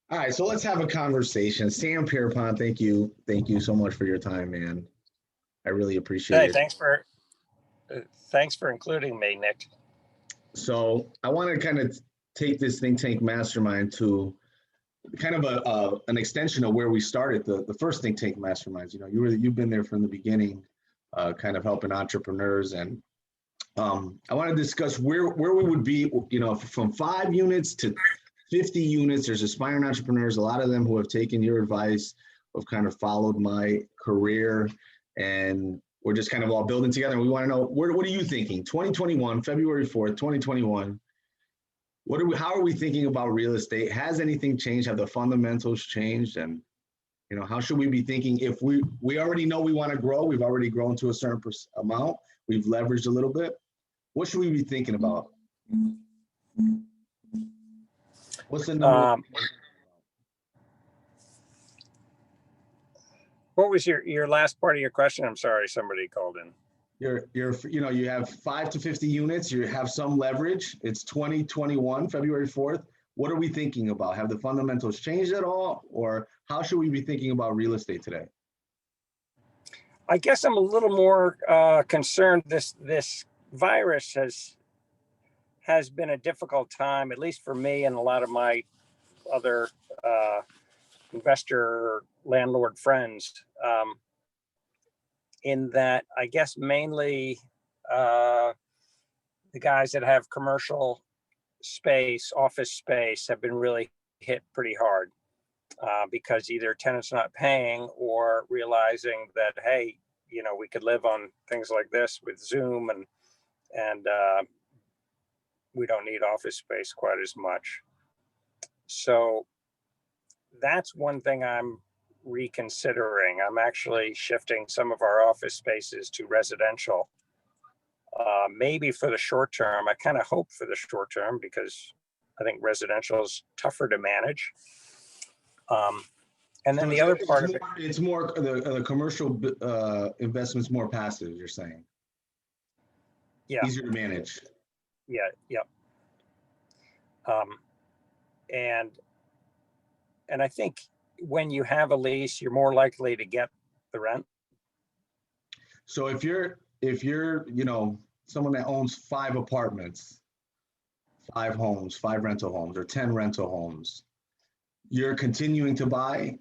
All right, so let's have a conversation. Sam Pierpont, thank you. Thank you so much for your time, man. I really appreciate Hey, it. thanks for including me, Nick. So I want to kind of take this Think Tank Mastermind to kind of an extension of where we started, the first Think Tank Masterminds. You know, you've been there from the beginning, kind of helping entrepreneurs. And I want to discuss where we would be, you know, from 5 units to 50 units. There's aspiring entrepreneurs, a lot of them who have taken your advice, have kind of followed my career, and we're just kind of all building together. And we want to know, what are you thinking? 2021, February 4th, 2021. How are we thinking about real estate? Has anything changed? Have the fundamentals changed? And, you know, how should we be thinking if we already know we want to grow? We've already grown to a certain amount. We've leveraged a little bit. What should we be thinking about? What's the number? What was your last part of your question? I'm sorry, somebody called in. You have 5 to 50 units. You have some leverage. It's 2021, February 4th. What are we thinking about? Have the fundamentals changed at all, or how should we be thinking about real estate today? I guess I'm a little more concerned. This virus has been a difficult time, at least for me and a lot of my other investor landlord friends, in that I guess mainly the guys that have commercial space, office space, have been really hit pretty hard because either tenants not paying or realizing that, hey, you know, we could live on things like this with Zoom, and we don't need office space quite as much. So that's one thing I'm reconsidering. I'm actually shifting some of our office spaces to residential, maybe for the short term. I kind of hope for the short term because I think residential is tougher to manage. And then the other part of it, it's more the commercial investments, more passive, you're saying. Yeah. Easier to manage. Yeah. Yep. And I think when you have a lease, you're more likely to get the rent. So if you're, you know, someone that owns 5 apartments, 5 homes, 5 rental homes, or 10 rental homes, you're continuing to buy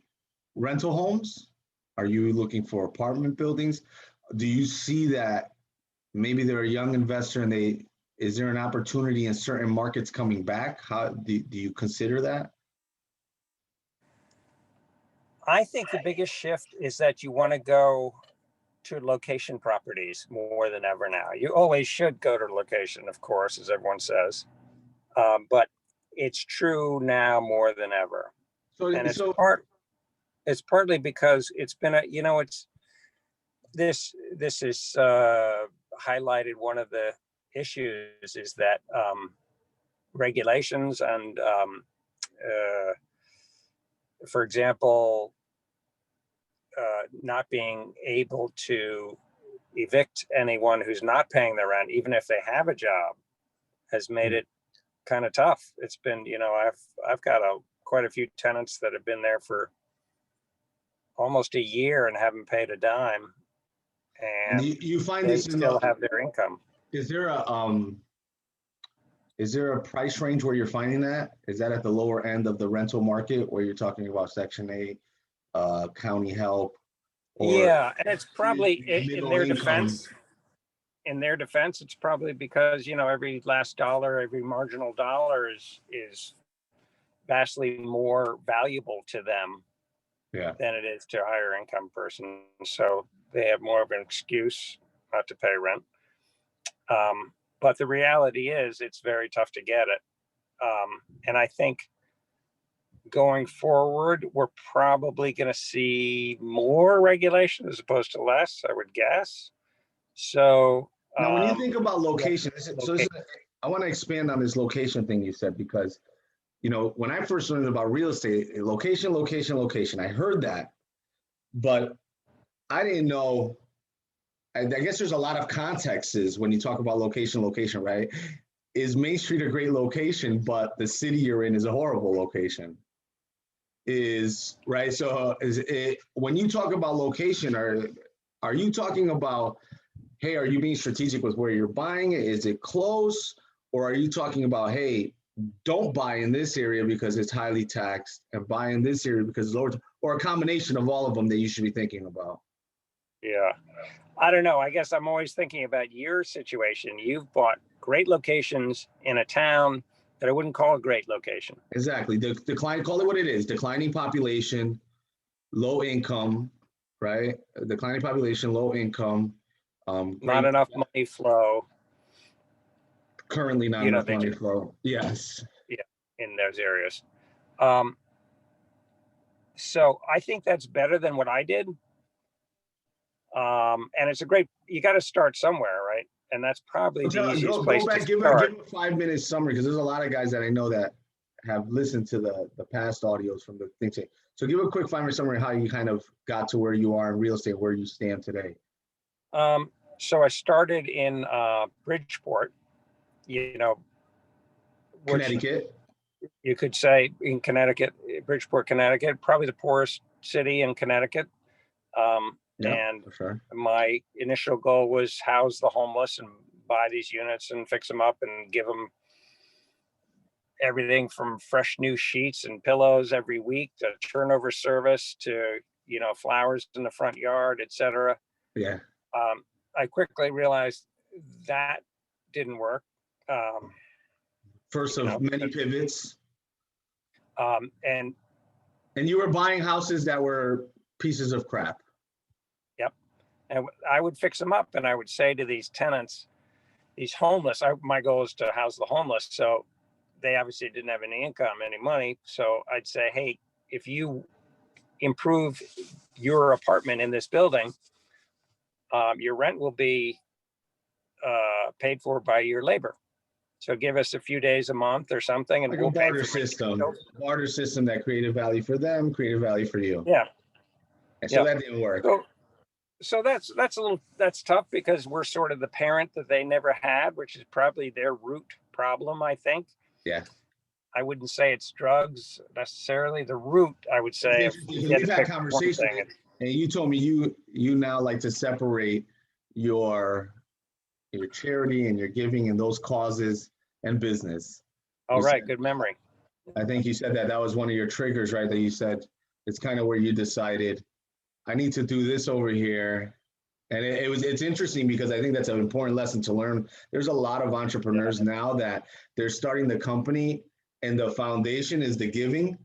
rental homes? Are you looking for apartment buildings? Do you see that maybe they're a young investor and is there an opportunity in certain markets coming back? How do you consider that? I think the biggest shift is that you want to go to location properties more than ever now. You always should go to location, of course, as everyone says, but it's true now more than ever. And it's partly because it's been this is highlighted. One of the issues is that regulations and for example, not being able to evict anyone who's not paying their rent, even if they have a job, has made it kind of tough. It's been, you know, I've got quite a few tenants that have been there for almost a year and haven't paid a dime, and you find they this still have their income. Is there a price range where you're finding that? Is that at the lower end of the rental market, where you're talking about Section 8, county help? Yeah, and it's probably in their defense. In their defense, it's probably because, you know, every last dollar, every marginal dollar is vastly more valuable to them than it is to a higher income person. So they have more of an excuse not to pay rent. But the reality is it's very tough to get it. And I think going forward, we're probably going to see more regulation as opposed to less, I would guess. So now, when you think about location, I want to expand on this location thing you said, because, you know, when I first learned about real estate, location, I heard that, but I didn't know. I guess there's a lot of contexts when you talk about location, right? is Main Street a great location, but the city you're in is a horrible location? Is right. So is it, when you talk about location, are you talking about, hey, are you being strategic with where you're buying it? Is it close? Or are you talking about, hey, don't buy in this area because it's highly taxed, and buy in this area because it's lower, or a combination of all of them that you should be thinking about? Yeah. I don't know. I guess I'm always thinking about your situation. You've bought great locations in a town that I wouldn't call a great location. Exactly. Decline, call it what it is, declining population, low income, right? Declining population, low income, Not great, enough money flow. currently not You know, enough they money just, flow. Yes. yeah, in those areas. Um, so I think that's better than what I did. And it's a great, you got to start somewhere, right? And that's probably the easiest Go place to back, start. give a 5 minute summary, because there's a lot of guys that I know that have listened to the past audios from the Think Tank. So give a quick 5 minute summary of how you kind of got to where you are in real estate, where you stand today. So I started in Bridgeport, you know, which Connecticut. you could say in Connecticut, Bridgeport, Connecticut, probably the poorest city in Connecticut. Yeah, And for sure. my initial goal was house the homeless and buy these units and fix them up and give them everything from fresh new sheets and pillows every week to turnover service to, flowers in the front yard, etc. Yeah. I quickly realized that didn't work. First of many pivots. And you were buying houses that were pieces of crap. Yep. And I would fix them up, and I would say to these tenants, these homeless, my goal is to house the homeless. So they obviously didn't have any income, any money. So I'd say, hey, if you improve your apartment in this building, your rent will be paid for by your labor. So give us a few days a month or something, and like we'll a barter system. Barter system that created value for them, created value for you. Yeah. And so that didn't work. So that's tough, because we're sort of the parent that they never had, which is probably their root problem, I think. Yeah. I wouldn't say it's drugs necessarily. The root, I would say, we've had conversations, and you told me you now like to separate your charity and your giving and those causes and business. All right, good memory. I think you said that was one of your triggers, right? That you said it's kind of where you decided, I need to do this over here. And it's interesting, because I think that's an important lesson to learn. There's a lot of entrepreneurs now that they're starting the company, and the foundation is the giving.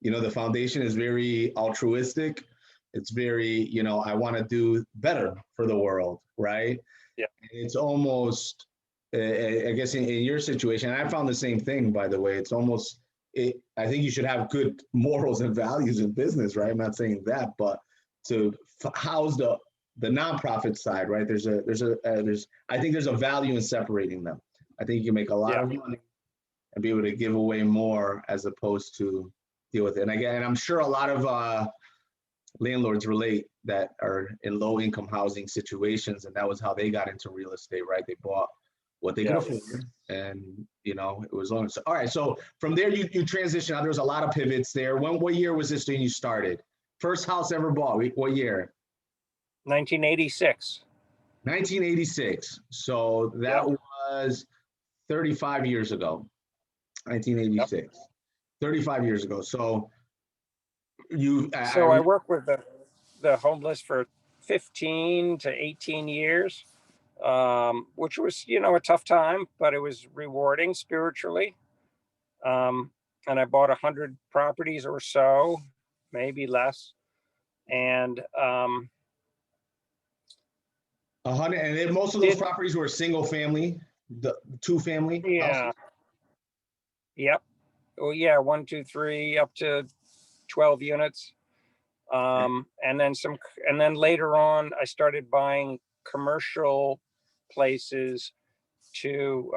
The foundation is very altruistic. It's very, I want to do better for the world, right? Yeah. It's almost, I guess in your situation, and I found the same thing, by the way, it's almost, I think you should have good morals and values in business, right? I'm not saying that, but to house the nonprofit side, right? I think there's a value in separating them. I think you can make a lot of money and be able to give away more, as opposed to deal with it. And again, I'm sure a lot of landlords relate that are in low income housing situations, and that was how they got into real estate, right? They bought what they could afford, and it was long. So, all right, so from there you transitioned out. There was a lot of pivots there. What year was this when you started? First house ever bought, what year? 1986. 1986. So that was 35 years ago. 1986. 35 years ago. So I worked with the homeless for 15 to 18 years, which was, a tough time, but it was rewarding spiritually. And I bought 100 properties or so, maybe less. And 100, and then most of those properties were single family, the 2-family houses? Yep. Well, yeah, 1, 2, 3, up to 12 units. And then later on, I started buying commercial places to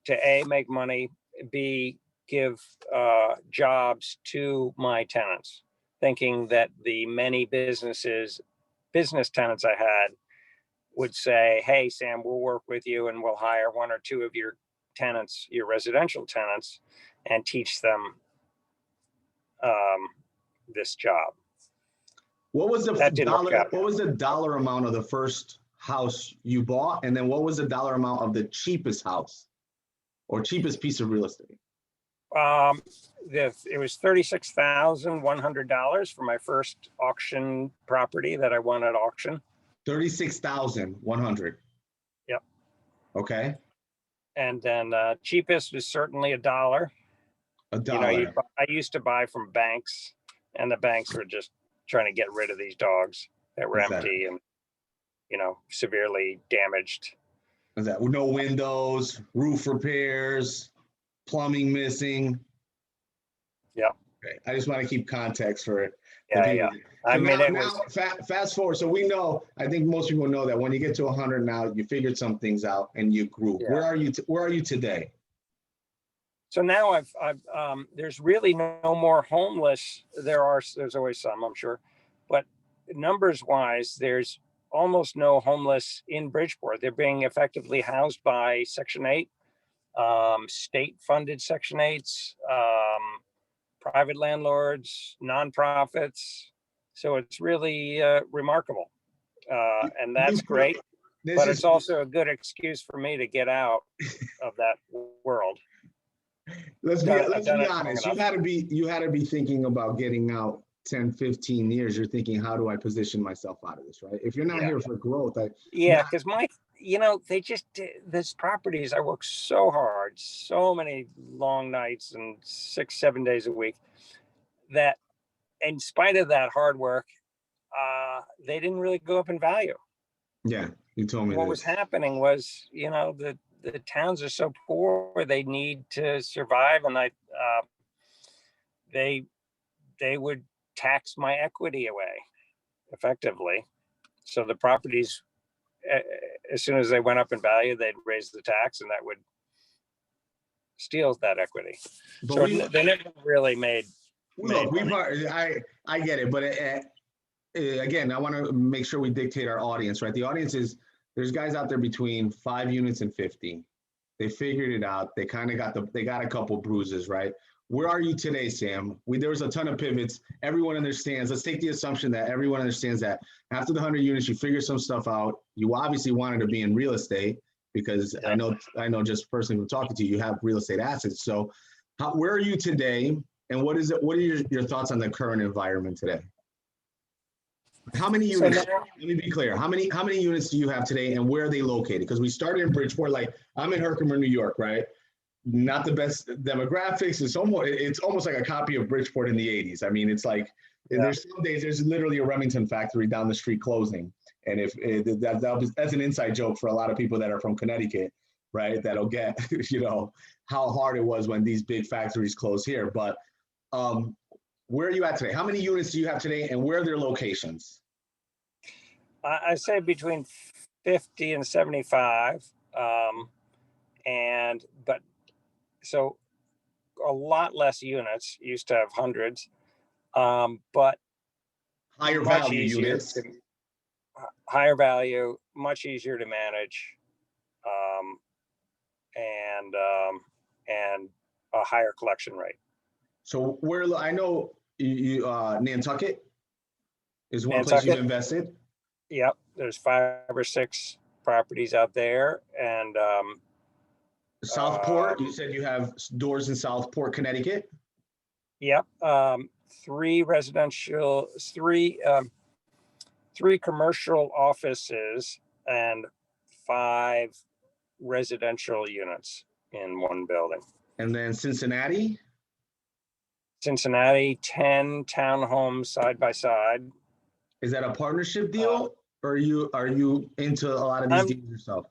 A, make money, B, give jobs to my tenants, thinking that the many business tenants I had would say, hey, Sam, we'll work with you and we'll hire one or two of your tenants, your residential tenants, and teach them this job. What was the That didn't work dollar? out. What was the dollar amount of the first house you bought, and then what was the dollar amount of the cheapest house or cheapest piece of real estate? It was $36,100 for my first auction property that I won at auction. 36,100. Yep. Okay. And then cheapest was certainly $1. A dollar. I used to buy from banks, and the banks were just trying to get rid of these dogs that were empty and, severely damaged. Is that no windows, roof repairs, plumbing missing? Yeah. Okay. I just want to keep context for it. Yeah. So fast forward. So we know, I think most people know that when you get to 100 now, you figured some things out and you grew. Yeah. Where are you today? So now there's really no more homeless. There's always some, I'm sure, but numbers wise, there's almost no homeless in Bridgeport. They're being effectively housed by Section 8, state funded Section 8s, private landlords, nonprofits. So it's really remarkable. And that's great, but it's also a good excuse for me to get out of that world. Let's be honest. You had to be thinking about getting out 10, 15 years. You're thinking, how do I position myself out of this, right? If you're not here for growth. Because these properties, I work so hard, so many long nights and 6-7 days a week, that in spite of that hard work, they didn't really go up in value. Yeah, you told me what was happening was, the towns are so poor, they need to survive, and they would tax my equity away effectively. So the properties, as soon as they went up in value, they'd raise the tax, and that would steal that equity. But they never really made. Look, I get it, but again, I want to make sure we dictate our audience, right? The audience is, there's guys out there between 5 units and 50. They figured it out. They kind of got a couple bruises, right? Where are you today, Sam? There was a ton of pivots. Everyone understands. Let's take the assumption that everyone understands that after the 100 units, you figure some stuff out. You obviously wanted to be in real estate because I know just personally from talking to you, you have real estate assets. So where are you today? And what are your thoughts on the current environment today? How many units? Let me be clear. How many units do you have today, and where are they located? Because we started in Bridgeport. Like, I'm in Herkimer, New York, right? Not the best demographics. It's almost like a copy of Bridgeport in the 80s. I mean, it's like there's some days there's literally a Remington factory down the street closing, and that's an inside joke for a lot of people that are from Connecticut, right? That'll get how hard it was when these big factories closed here, but. Where are you at today? How many units do you have today, and where are their locations? I say between 50 and 75, so a lot less units. Used to have hundreds, but higher value units. Higher value, much easier to manage, and a higher collection rate. So I know you Nantucket is one place you've invested. Yep, there's 5 or 6 properties out there, and Southport. You said you have doors in Southport, Connecticut. Yep, 3 residential, 3 commercial offices, and 5 residential units in one building. And then Cincinnati, 10 townhomes side by side. Is that a partnership deal, or are you into a lot of these deals yourself?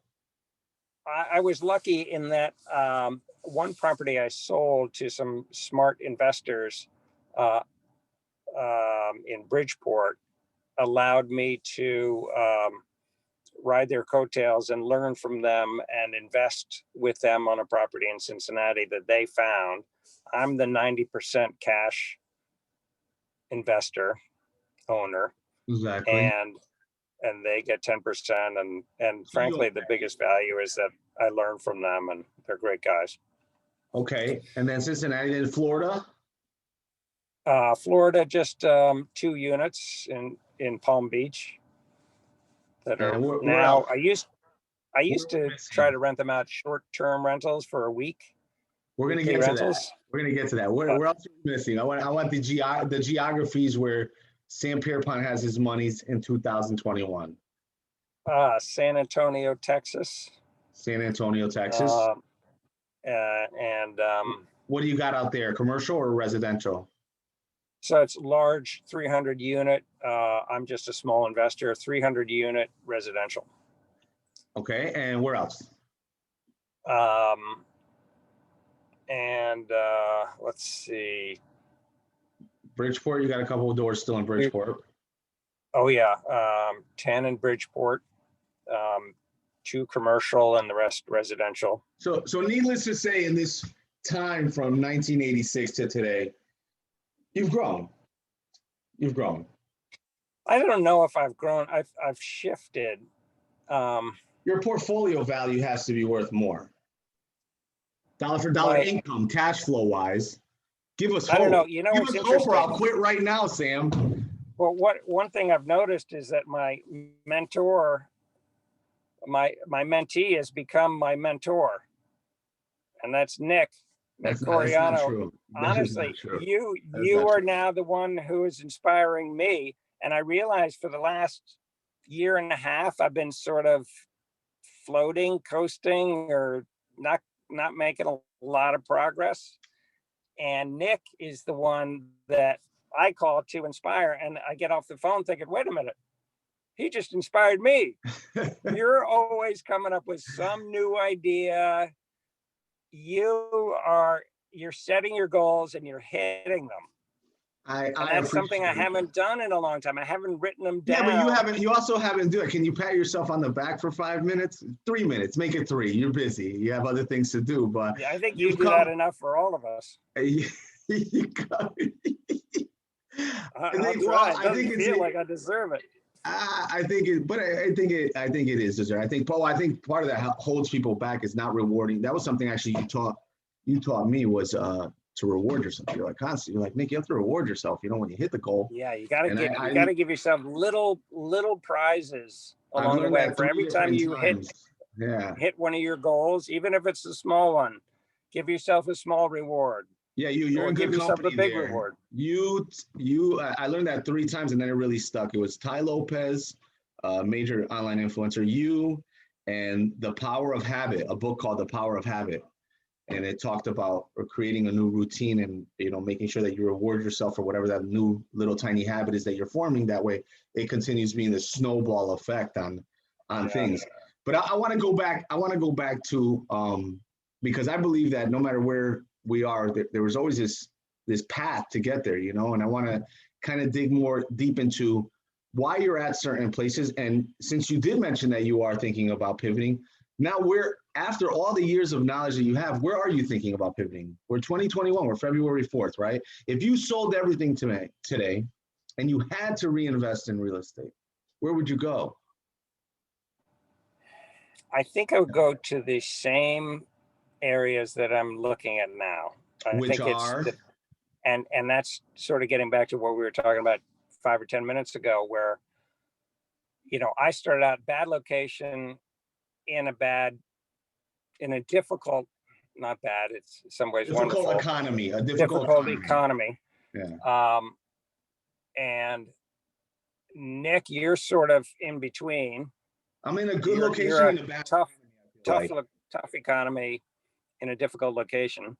I was lucky in that one property I sold to some smart investors in Bridgeport allowed me to ride their coattails and learn from them and invest with them on a property in Cincinnati that they found. I'm the 90% cash investor owner. Exactly. And and they get 10%. And So frankly, the biggest value is that I learn from them, and they're great guys. Okay, and then Cincinnati, then Florida. Florida, just 2 units in Palm Beach that are now. I used to try to rent them out short-term rentals for a week. We're gonna get to that. We're gonna get to that. Where else are we missing? I want the geographies where Sam Pierpont has his monies in 2021. San Antonio, Texas. San Antonio, Texas. And what do you got out there? Commercial or residential? So it's large 300 unit. I'm just a small investor. 300 unit residential. Okay, and where else? And let's see. Bridgeport, you got a couple of doors still in Bridgeport. Oh yeah, 10 in Bridgeport, 2 commercial, and the rest residential. So needless to say, in this time from 1986 to today, you've grown. You've grown. I don't know if I've grown. I've shifted. Your portfolio value has to be worth more. Dollar for dollar income, cash flow wise. Give us hope. I don't know. You know, give us hope, or I'll quit right now, Sam. Well, one thing I've noticed is that my mentor, my mentee, has become my mentor, and that's Nick Coriano. Honestly, you are now the one who is inspiring me, and I realized for the last year and a half I've been sort of floating, coasting, or not making a lot of progress. And Nick is the one that I call to inspire. And I get off the phone thinking, wait a minute, he just inspired me. You're always coming up with some new idea. You're setting your goals and you're hitting them. And that's something I haven't done in a long time. I haven't written them down. Yeah, but you also haven't do it. Can you pat yourself on the back for 5 minutes? 3 minutes, make it 3. You're busy. You have other things to do, but yeah, I think you do that enough for all of us. I feel like I deserve it. I think it is deserved. I think, Paul, part of that holds people back is not rewarding. That was something actually you taught me was to reward yourself. You're like constantly, you're like, Nick, you have to reward yourself. You know, when you hit the goal. Yeah, you gotta give yourself little prizes along the way. For every time you hit one of your goals, even if it's a small one, give yourself a small reward. Yeah, you're in good company. Give yourself a big reward. I learned that 3 times and then it really stuck. It was Ty Lopez, a major online influencer, you, and The Power of Habit, a book called The Power of Habit. And it talked about creating a new routine and, you know, making sure that you reward yourself for whatever that new little tiny habit is that you're forming. That way it continues being the snowball effect on things. But I want to go back. I want to go back to, because I believe that no matter where we are, there was always this path to get there, you know, and I want to kind of dig more deep into why you're at certain places. And since you did mention that you are thinking about pivoting, now after all the years of knowledge that you have, where are you thinking about pivoting? We're 2021, we're February 4th, right? If you sold everything to me today and you had to reinvest in real estate, where would you go? I think I would go to the same areas that I'm looking at now. Which are? And that's sort of getting back to what we were talking about 5 or 10 minutes ago, where, you know, I started out bad location in a difficult, not bad, it's in some ways difficult wonderful economy, a difficult economy. Yeah. And Nick, you're sort of in between. I'm in a good location in a bad tough economy in a difficult location.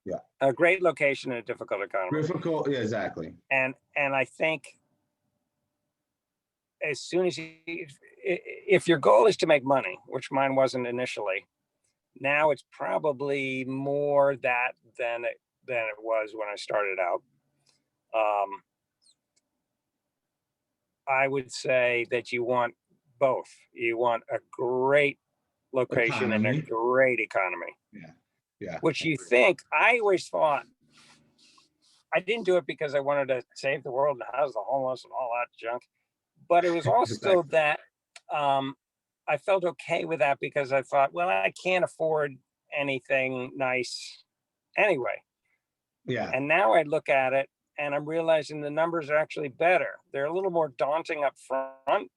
Yeah. A great location in a difficult economy. Difficult, yeah, exactly. And I think as soon as if your goal is to make money, which mine wasn't initially, now it's probably more that than it was when I started out. I would say that you want both. You want a great location and a great economy. Yeah. Which I always thought, I didn't do it because I wanted to save the world and house the homeless and all that junk. but it was also Exactly. that I felt okay with that because I thought, well, I can't afford anything nice anyway. Yeah. And now I look at it and I'm realizing the numbers are actually better. They're a little more daunting up front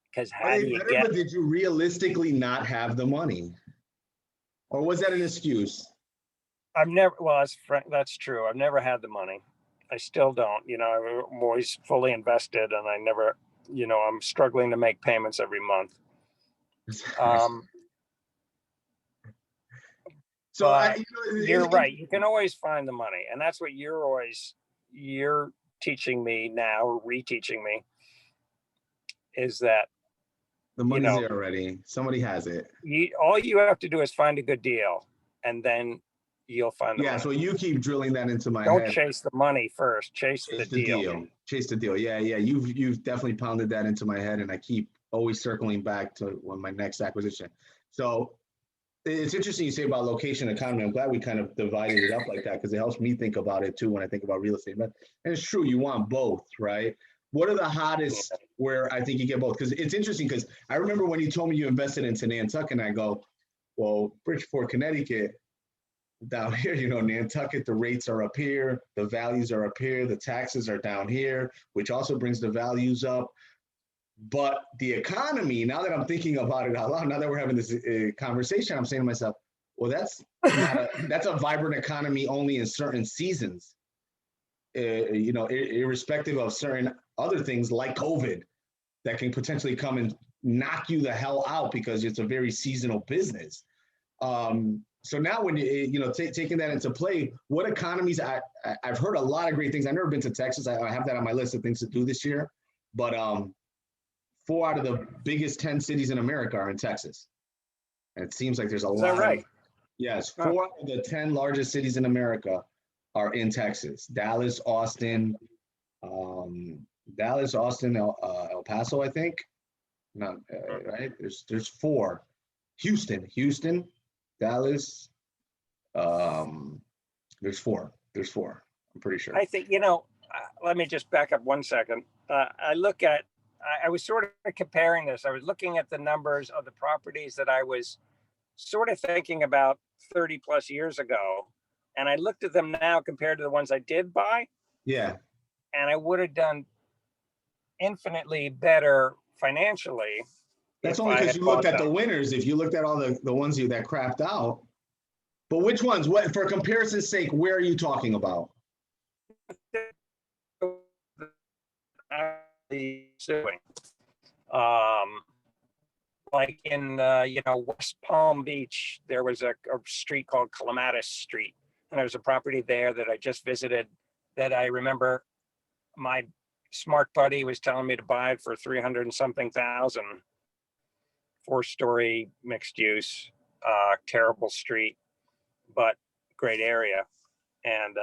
because Are how they do you better, get? but did you realistically not have the money? Or was that an excuse? I've never, well, that's true. I've never had the money. I still don't. I'm always fully invested, and I never, I'm struggling to make payments every month. Um, So but it, you're right. You can always find the money, and that's what you're teaching me now, or reteaching me, is that the you money's know there already. Somebody has it. all you have to do is find a good deal, and then you'll find the Yeah. money. So you keep drilling that into my Don't head. chase the money first. Chase the Chase the deal. deal. Chase the deal. Yeah, yeah. You've definitely pounded that into my head, and I keep always circling back to my next acquisition. So it's interesting you say about location economy. I'm glad we kind of divided it up like that because it helps me think about it too when I think about real estate. And it's true, you want both, right? What are the hottest where I think you get both? Because it's interesting because I remember when you told me you invested into Nantucket, and I go, well, Bridgeport, Connecticut, down here, Nantucket, the rates are up here, the values are up here, the taxes are down here, which also brings the values up. But the economy, now that I'm thinking about it out loud, now that we're having this conversation, I'm saying to myself, well, that's a vibrant economy only in certain seasons, irrespective of certain other things like COVID that can potentially come and knock you the hell out because it's a very seasonal business. So now when taking that into play, what economies I've heard a lot of great things. I've never been to Texas. I have that on my list of things to do this year, but 4 out of the biggest 10 cities in America are in Texas. And it seems like there's a Is that lot right? of, yes, Huh. 4 of the 10 largest cities in America are in Texas. Dallas, Austin, El Paso, I think. Not right. There's 4. Houston, Dallas. There's 4. There's 4. I'm pretty sure. I think, let me just back up 1 second. I was sort of comparing this. I was looking at the numbers of the properties that I was sort of thinking about 30 plus years ago. And I looked at them now compared to the ones I did buy, Yeah. and I would have done infinitely better financially That's if only I because had you looked bought at them. the winners. If you looked at all the ones that crapped out, but which ones? What for comparison's sake? Where are you talking about? Suing. Like in West Palm Beach, there was a street called Clematis Street, and there was a property there that I just visited that I remember my smart buddy was telling me to buy it for 300 and something thousand. 4-story mixed use, terrible street, but great area. And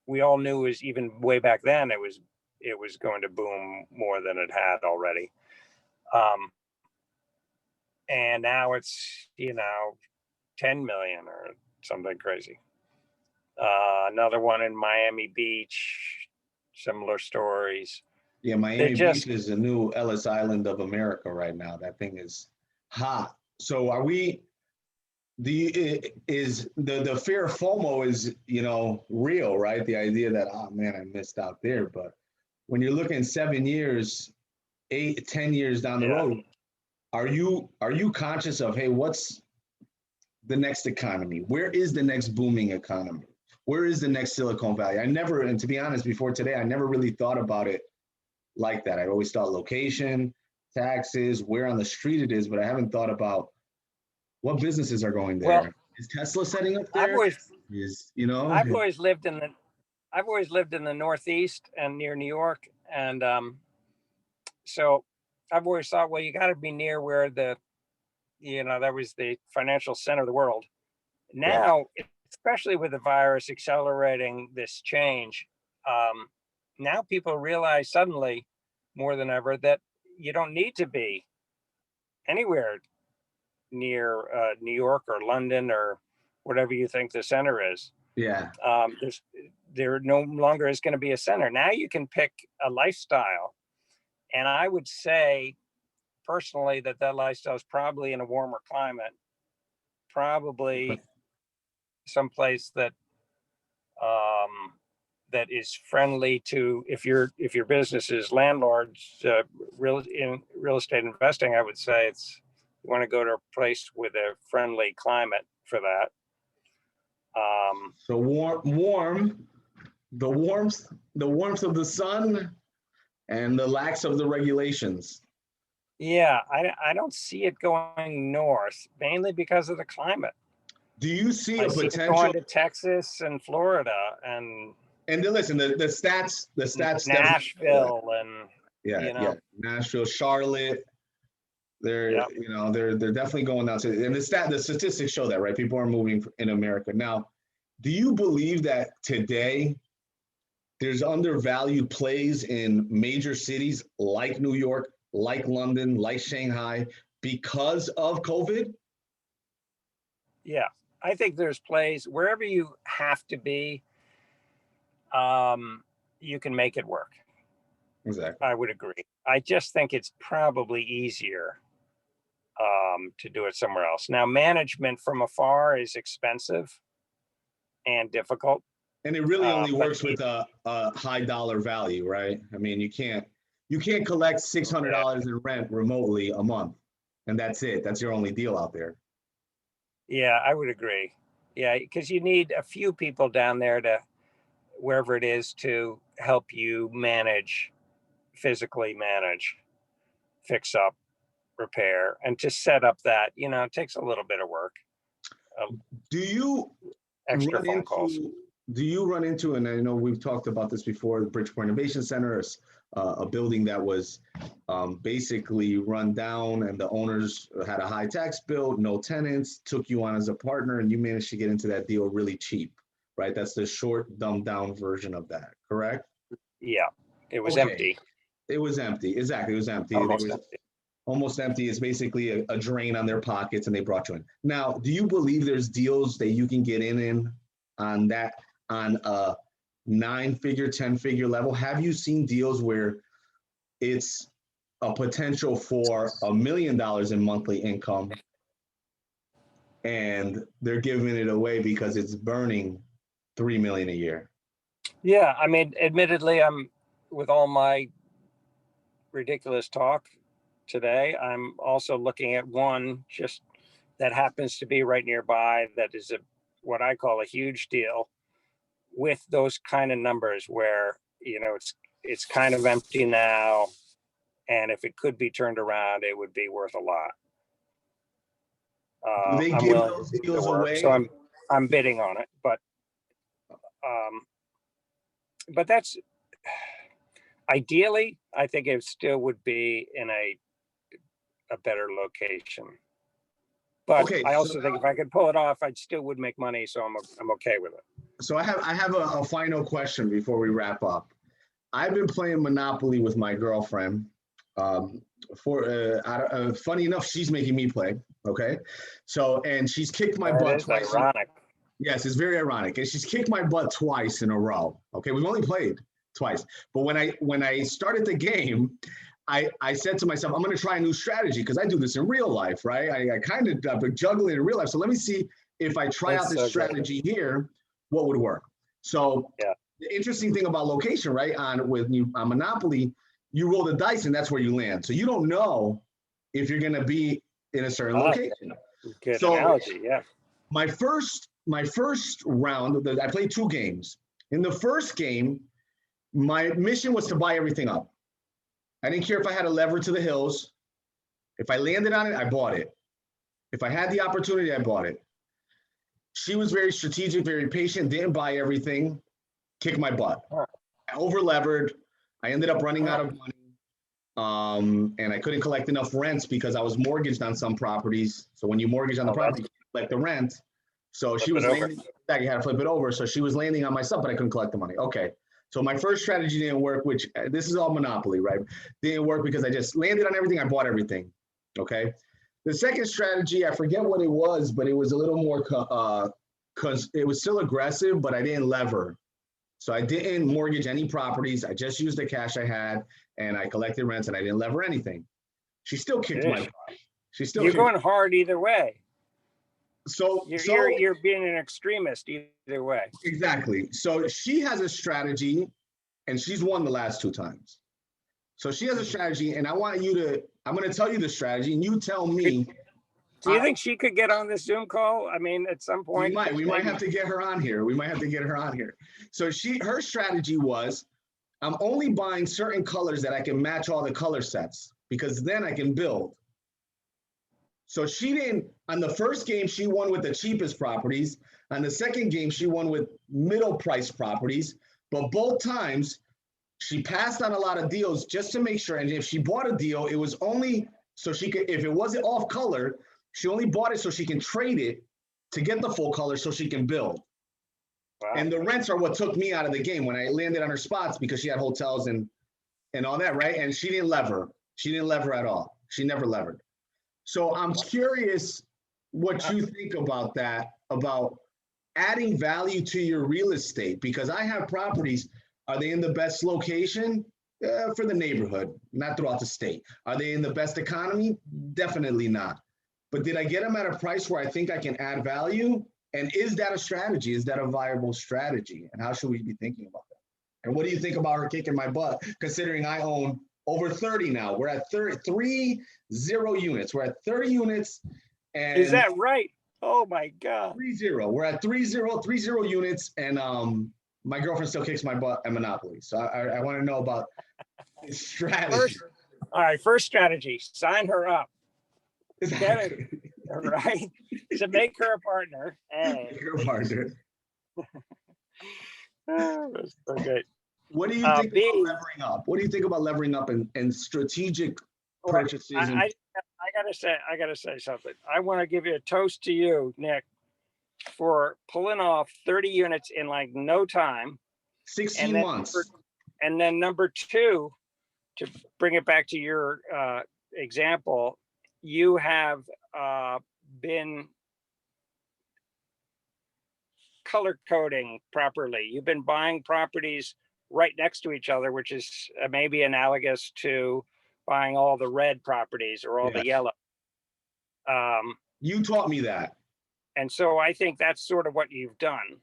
we all knew, was even way back then, it was going to boom more than it had already. And now it's 10 million or something crazy. Another one in Miami Beach, similar stories. Yeah, They Miami Beach just is the new Ellis Island of America right now. That thing is hot. So are we? Is the fear of FOMO is real, right? The idea that, oh man, I missed out there. But when you're looking 7 years, 8, 10 years down the yeah. road, are you conscious of, hey, what's the next economy? Where is the next booming economy? Where is the next Silicon Valley? And to be honest, before today, I never really thought about it like that. I always thought location, taxes, where on the street it is, but I haven't thought about what businesses are going Well, there. Is Tesla setting up I've there? always Is I've always lived in the I've always lived in the Northeast and near New York, and so I've always thought, well, you got to be near where that was the financial center of the world. yeah, Now, especially with the virus accelerating this change, now people realize suddenly more than ever that you don't need to be anywhere near New York or London or whatever you think the center is. yeah, There no longer is going to be a center. Now you can pick a lifestyle And I would say personally that lifestyle is probably in a warmer climate, probably someplace um, that is friendly to, if your business is landlords, real estate investing. I would say you want to go to a place with a friendly climate for that. So the warmth of the sun and the lack of the regulations. Yeah, I don't see it going north, mainly because of the climate. Do you see a see potential? It going to Texas and Florida and then listen, the stats Nashville and yeah, Nashville, Charlotte. They're they're definitely going down to, and the statistics show that, right? People are moving in America now. Do you believe that today there's undervalued plays in major cities like New York, like London, like Shanghai because of COVID? Yeah, I think there's plays wherever you have to be, you can make it work. Exactly. I would agree. I just think it's probably easier to do it somewhere else. Now, management from afar is expensive and difficult. And it really only works with a high dollar value, right? I mean, you can't collect $600 in rent remotely a month, and that's it. That's your only deal out there. Yeah, I would agree. Yeah, because you need a few people down there to wherever it is to help you physically manage, fix up, repair, and to set up that, it takes a little bit of work. Do you extra phone calls? Do you run into, and I know we've talked about this before, the Bridgeport Innovation Center is a building that was basically run down, and the owners had a high tax bill, no tenants, took you on as a partner, and you managed to get into that deal really cheap, right? That's the short, dumbed down version of that, correct? Yeah, it was empty. It was empty, exactly, it was empty. Almost empty. It's basically a drain on their pockets, and they brought you in. Now, do you believe there's deals that you can get in on that, on a 9-figure, 10-figure level? Have you seen deals where it's a potential for $1 million in monthly income and they're giving it away because it's burning $3 million a year? Yeah, I mean, admittedly, I'm, with all my ridiculous talk today, I'm also looking at one just that happens to be right nearby that is what I call a huge deal with those kind of numbers where, it's kind of empty now, and if it could be turned around, it would be worth a lot. Do they give those deals away? So I'm bidding on it, but that's ideally, I think it still would be in a better location. But I also think if I could pull it off, I still would make money. So I'm okay with it. So I have a final question before we wrap up. I've been playing Monopoly with my girlfriend. Funny enough, she's making me play. Okay, and she's kicked my butt twice. Ironic. Yes, it's very ironic, and she's kicked my butt twice in a row. Okay, we've only played twice, but when I started the game, I said to myself, I'm going to try a new strategy because I do this in real life, right? I kind of juggle it in real life. So let me see if I try out this strategy here, what would work. So the interesting thing about location, right, on Monopoly, you roll the dice and that's where you land. So you don't know if you're going to be in a certain location. Good analogy, yeah. My first round, I played 2 games. In the first game, my mission was to buy everything up. I didn't care if I had a lever to the hills. If I landed on it, I bought it. If I had the opportunity, I bought it. She was very strategic, very patient, didn't buy everything, kicked my butt. I over-levered. I ended up running out of money, and I couldn't collect enough rents because I was mortgaged on some properties. So when you mortgage on the property, you collect the rent. So she was landing, you had to flip it over. So she was landing on my stuff, but I couldn't collect the money. Okay. So my first strategy didn't work, which this is all Monopoly, right? Didn't work because I just landed on everything. I bought everything. Okay. The second strategy, I forget what it was, but it was a little more, because it was still aggressive, but I didn't lever. So I didn't mortgage any properties. I just used the cash I had and I collected rents and I didn't lever anything. She still kicked my butt. You're going hard either way. So you're being an extremist either way. Exactly. So she has a strategy and she's won the last 2 times. So she has a strategy and I'm going to tell you the strategy and you tell me. Do you think she could get on this Zoom call? I mean, at some point. We might have to get her on here. So her strategy was, I'm only buying certain colors that I can match all the color sets because then I can build. So she didn't, on the first game, she won with the cheapest properties. On the second game, she won with middle price properties. But both times, she passed on a lot of deals just to make sure. And if she bought a deal, it was only so she could, if it wasn't off color, she only bought it so she can trade it to get the full color so she can build. Wow. And the rents are what took me out of the game when I landed on her spots because she had hotels and all that, right? And she didn't lever. She didn't lever at all. She never levered. So I'm curious what you think about that, about adding value to your real estate, because I have properties. Are they in the best location? For the neighborhood, not throughout the state. Are they in the best economy? Definitely not. But did I get them at a price where I think I can add value? And is that a strategy? Is that a viable strategy? And how should we be thinking about that? And what do you think about her kicking my butt, considering I own over 30 now? We're at 30 units. We're at 30 units. And is that right? Oh my God. 30. We're at 30 units. And my girlfriend still kicks my butt at Monopoly. So I want to know about this strategy. First strategy, sign her up. Get it, right? So make her a partner. Make her a partner. That's so good. What do you think about levering up? What do you think about levering up and strategic purchases? I gotta say something. I want to give you a toast to you, Nick, for pulling off 30 units in like no time. 16 months. And then number 2, to bring it back to your example, you have been color coding properly. You've been buying properties right next to each other, which is maybe analogous to buying all the red properties or all the yellow. You taught me that. And so I think that's sort of what you've done.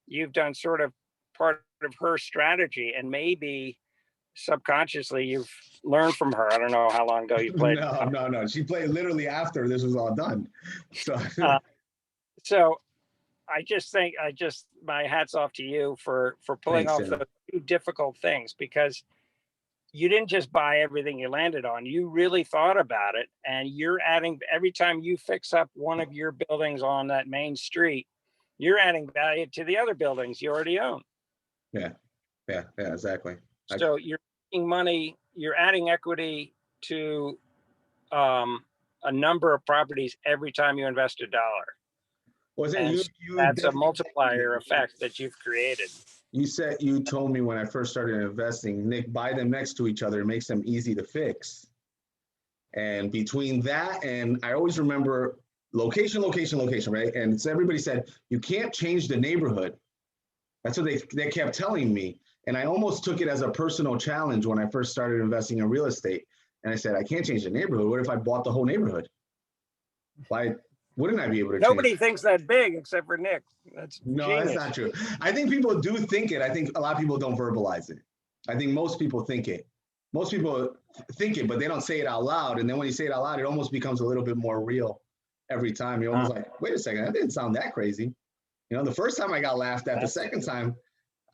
You've done sort of part of her strategy, and maybe subconsciously you've learned from her. I don't know how long ago you played. No. She played literally after this was all done. So I just think my hat's off to you for pulling off those 2 difficult things, because you didn't just buy everything you landed on. You really thought about it, and you're adding, every time you fix up one of your buildings on that main street, you're adding value to the other buildings you already own. Yeah, exactly. So you're making money, you're adding equity to a number of properties every time you invest $1. That's a multiplier effect that you've created. You told me when I first started investing, Nick, buy them next to each other. It makes them easy to fix. And between that, and I always remember location, right? And so everybody said, you can't change the neighborhood. That's what they kept telling me. And I almost took it as a personal challenge when I first started investing in real estate. And I said, I can't change the neighborhood. What if I bought the whole neighborhood? Why wouldn't I be able to Nobody change? thinks that big except for Nick. That's genius. Not true. I think people do think it. I think a lot of people don't verbalize it. I think most people think it. Most people think it, but they don't say it out loud. And then when you say it out loud, it almost becomes a little bit more real every time. You're almost like, wait a second, that didn't sound that crazy. You know, the first time I got laughed at, the second time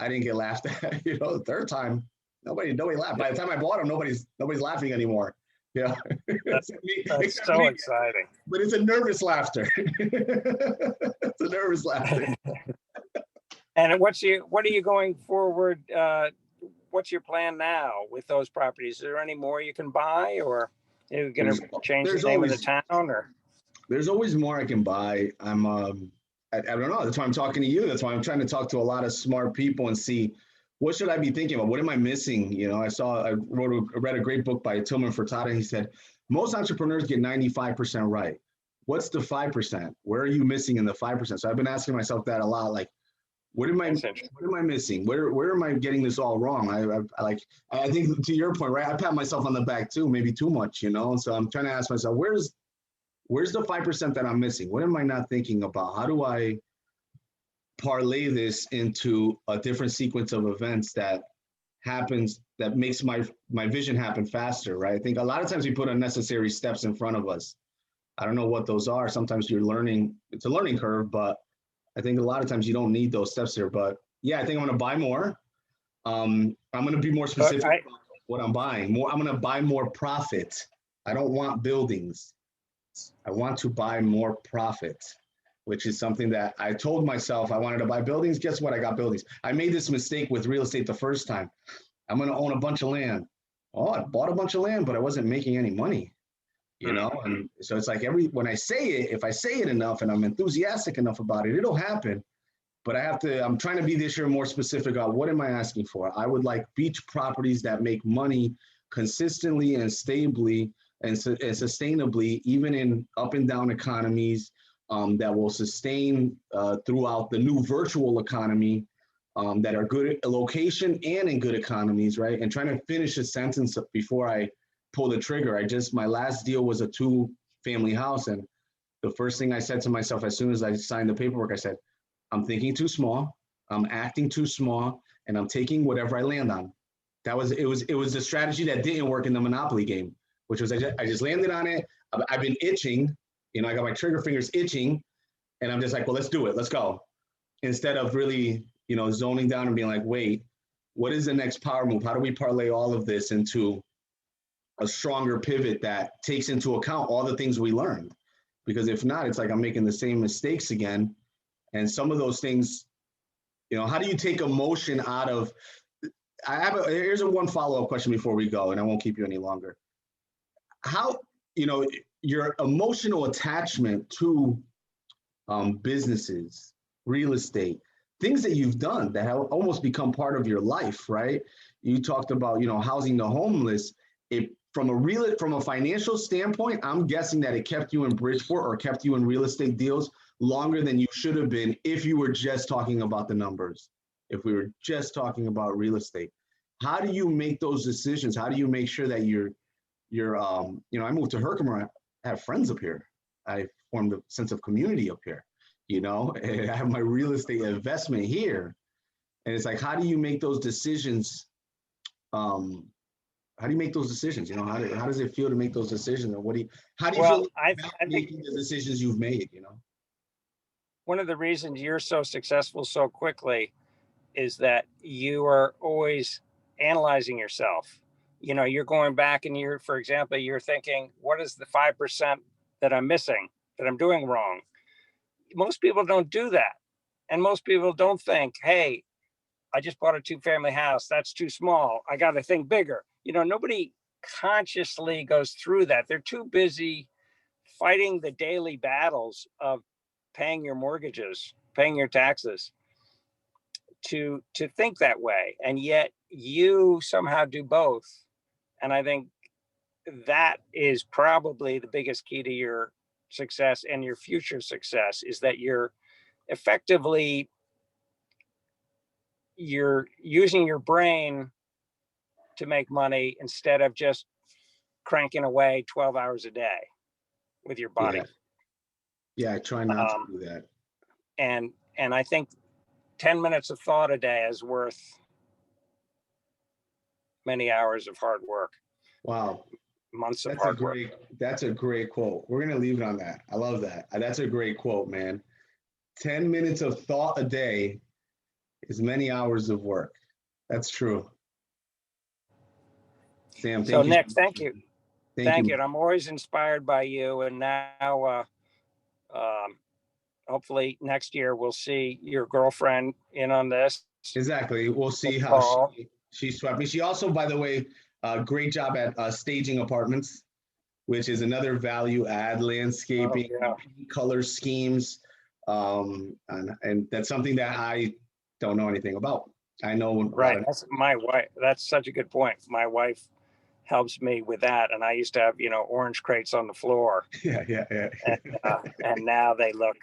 I didn't get laughed at. You know, the third time, nobody laughed. By the time I bought them, nobody's laughing anymore. Yeah. That's so exciting. But it's a nervous laughter. It's a nervous laughter. And what are you going forward? What's your plan now with those properties? Is there any more you can buy, or are you going to change the name of the town? Or there's always more I can buy. I don't know. That's why I'm talking to you. That's why I'm trying to talk to a lot of smart people and see, what should I be thinking about? What am I missing? You know, I read a great book by Tillman Furtado. He said, most entrepreneurs get 95% right. What's the 5%? Where are you missing in the 5%? So I've been asking myself that a lot. Like, What am I missing? Where am I getting this all wrong? I think to your point, right? I pat myself on the back too, maybe too much, you know? So I'm trying to ask myself, where's the 5% that I'm missing? What am I not thinking about? How do I parlay this into a different sequence of events that makes my vision happen faster, right? I think a lot of times we put unnecessary steps in front of us. I don't know what those are. Sometimes it's a learning curve, but I think a lot of times you don't need those steps here. But yeah, I think I'm going to buy more. I'm going to be more specific about what I'm buying. I'm going to buy more profit. I don't want buildings. I want to buy more profit, which is something that I told myself I wanted to buy buildings. Guess what? I got buildings. I made this mistake with real estate the first time. I'm going to own a bunch of land. Oh, I bought a bunch of land, but I wasn't making any money. You know, and so it's like when I say it, if I say it enough and I'm enthusiastic enough about it, it'll happen. But I'm trying to be this year more specific on what am I asking for? I would like beach properties that make money consistently and stably and sustainably, even in up and down economies, that will sustain throughout the new virtual economy, that are good location and in good economies, right? And trying to finish a sentence before I pull the trigger. My last deal was a 2-family house. And the first thing I said to myself, as soon as I signed the paperwork, I said, I'm thinking too small, I'm acting too small, and I'm taking whatever I land on. It was the strategy that didn't work in the Monopoly game, which was, I just landed on it. I've been itching, you know, I got my trigger fingers itching, and I'm just like, well, let's do it. Let's go. Instead of really, you know, zoning down and being like, wait, what is the next power move? How do we parlay all of this into a stronger pivot that takes into account all the things we learned? Because if not, it's like I'm making the same mistakes again. And some of those things, you know, how do you take emotion out of, here's one follow-up question before we go, and I won't keep you any longer. How, you know, your emotional attachment to businesses, real estate, things that you've done that have almost become part of your life, right? You talked about, you know, housing the homeless. From a financial standpoint, I'm guessing that it kept you in Bridgeport or kept you in real estate deals longer than you should have been if you were just talking about the numbers, if we were just talking about real estate. How do you make those decisions? How do you make sure that you're you know, I moved to Herkimer, I have friends up here. I formed a sense of community up here, you know, and I have my real estate investment here. And it's like, how do you make those decisions? How do you make those decisions? You know, how does it feel to make those decisions? And how do you feel about making the decisions you've made, you know? One of the reasons you're so successful so quickly is that you are always analyzing yourself. You know, you're going back and for example, you're thinking, what is the 5% that I'm missing, that I'm doing wrong? Most people don't do that. And most people don't think, hey, I just bought a 2-family house. That's too small. I got to think bigger. You know, nobody consciously goes through that. They're too busy fighting the daily battles of paying your mortgages, paying your taxes, to think that way. And yet you somehow do both. And I think that is probably the biggest key to your success and your future success, is that you're using your brain to make money instead of just cranking away 12 hours a day with your body. Yeah, I try not to do that. And I think 10 minutes of thought a day is worth many hours of hard work. Wow. Months of hard work. That's a great quote. We're going to leave it on that. I love that. That's a great quote, man. 10 minutes of thought a day is many hours of work. That's true. Sam, thank you. So Nick, thank you. Thank you. And I'm always inspired by you. And now, hopefully next year we'll see your girlfriend in on this. Exactly. We'll see how she swept me. She also, by the way, great job at staging apartments, which is another value add, landscaping, color schemes. And that's something that I don't know anything about. I know. Right. That's my wife. That's such a good point. My wife helps me with that. And I used to have, you know, orange crates on the floor. Yeah. And now they look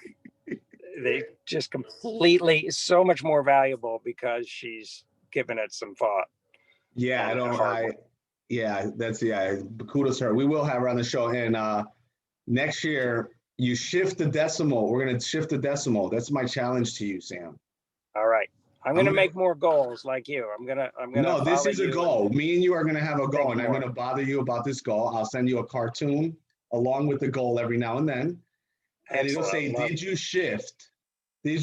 they just completely so much more valuable because she's given it some thought. Yeah, kudos to her. We will have her on the show. And next year, you shift the decimal. We're going to shift the decimal. That's my challenge to you, Sam. All right. I'm going to make more goals like you. I'm going to No, this is a goal. Me and you are going to have a goal, and I'm going to bother you about this goal. I'll send you a cartoon along with the goal every now and then. And it'll say, did you shift the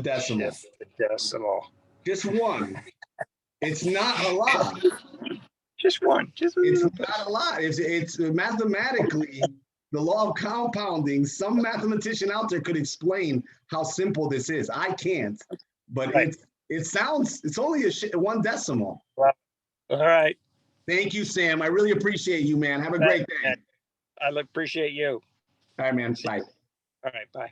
decimal? Shift the decimal. Just one. It's not a lot. Just one. It's not a lot. It's mathematically the law of compounding. Some mathematician out there could explain how simple this is. I can't, but it's only one decimal. Well, all right. Thank you, Sam. I really appreciate you, man. Have a great day. I appreciate you. All right, man. Bye. All right. Bye.